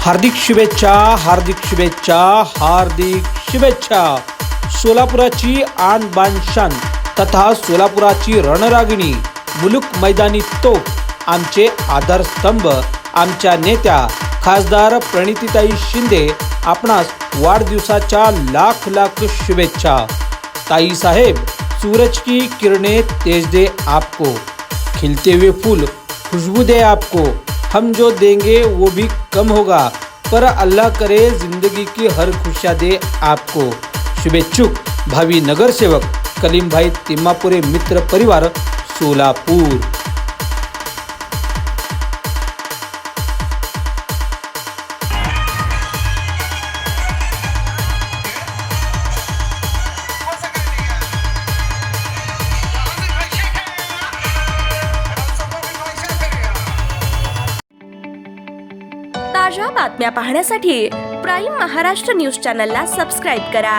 हार्दिक शुभेच्छा, हार्दिक शुभेच्छा, हार्दिक शुभेच्छा। सोलापुराची आन बान शान तथा सोलापुराची रणरागिणी मुलुक मैदानी तोफ आमचे आधारस्तंभ आमच्या नेत्या खासदार प्रणितीताई शिंदे आपणास वाढदिवसाच्या लाख लाख शुभेच्छा। ताई साहेब, सूरज की किरणें तेज दे आपको, खिलते हुए फूल खुशबू दे आपको, हम जो देंगे वो भी कम होगा, पर अल्लाह करे जिंदगी की हर खुशियाँ दे आपको। शुभेच्छुक भावी नगरसेवक कलीमभाई तिम्मापुरे मित्र परिवार सोलापूर। ताज्या बातम्या पाहण्यासाठी प्राईम महाराष्ट्र न्यूज चॅनलला सबस्क्राईब करा।